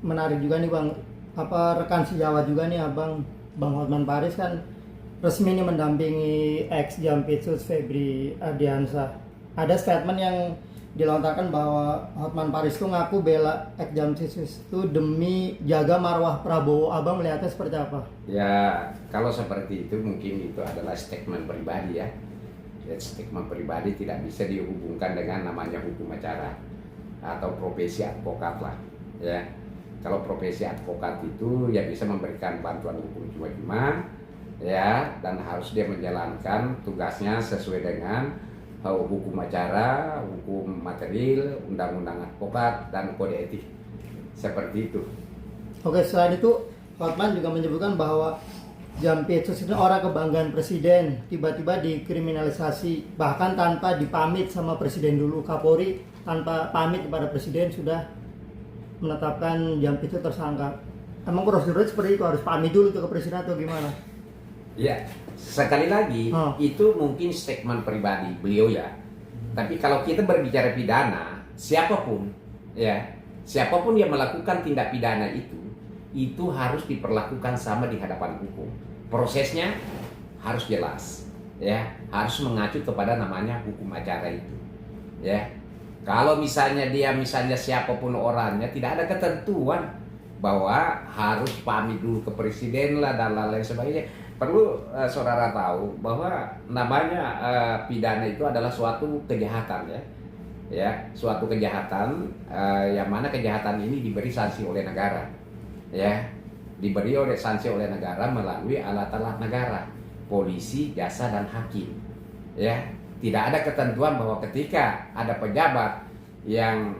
menarik juga nih Bang. Apa rekan sejawat juga nih Abang Bang Hotman Paris kan resmi nih mendampingi ex Jampitsus Febri Ardiansyah. Ada statement yang dilontarkan bahwa Hotman Paris itu ngaku bela ex Jampitsus itu demi jaga marwah Prabowo. Abang melihatnya seperti apa? Ya, kalau seperti itu mungkin itu adalah statement pribadi ya. Ya, statement pribadi tidak bisa dihubungkan dengan namanya hukum acara atau profesi advokat lah. Ya, kalau profesi advokat itu ya bisa memberikan bantuan hukum cuma-cuma, ya, dan harus dia menjalankan tugasnya sesuai dengan hukum acara, hukum material, undang-undang advokat, dan kode etik. Seperti itu. Oke, selain itu Hotman juga menyebutkan bahwa Jampitsus itu orang kebanggaan presiden, tiba-tiba dikriminalisasi bahkan tanpa dipamit sama presiden dulu. Kapolri tanpa pamit kepada presiden sudah menetapkan Jampitsus tersangka. Emang prosedurnya seperti itu, harus pamit dulu ke presiden atau gimana? Ya, sekali lagi itu mungkin statement pribadi beliau ya. Tapi kalau kita berbicara pidana, siapapun yang melakukan tindak pidana itu harus diperlakukan sama di hadapan hukum. Prosesnya harus jelas, ya, harus mengacu kepada namanya hukum acara itu, ya. Kalau misalnya siapapun orangnya, tidak ada ketentuan bahwa harus pamit dulu ke presiden lah dan lain sebagainya. Perlu saudara tahu bahwa namanya pidana itu adalah suatu kejahatan ya, suatu kejahatan yang mana kejahatan ini diberi sanksi oleh negara, ya, diberi sanksi oleh negara melalui alat-alat negara, polisi, jaksa dan hakim, ya. Tidak ada ketentuan bahwa ketika ada pejabat yang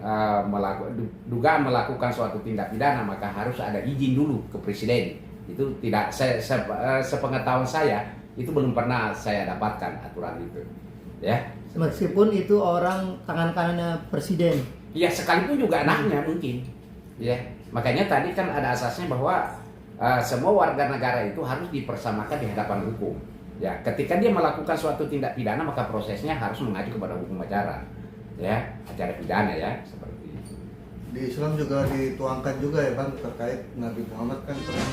dugaan melakukan suatu tindak pidana maka harus ada izin dulu ke presiden. Itu tidak, sepengetahuan saya itu belum pernah saya dapatkan aturan itu, ya. Meskipun itu orang tangan kanannya presiden. Ya, sekalipun juga anaknya mungkin, ya. Makanya tadi kan ada asasnya bahwa semua warga negara itu harus dipersamakan di hadapan hukum. Ya, ketika dia melakukan suatu tindak pidana maka prosesnya harus mengacu kepada hukum acara, ya, acara pidana ya, seperti itu. Di Islam juga dituangkan juga ya Bang terkait Nabi Muhammad kan pernah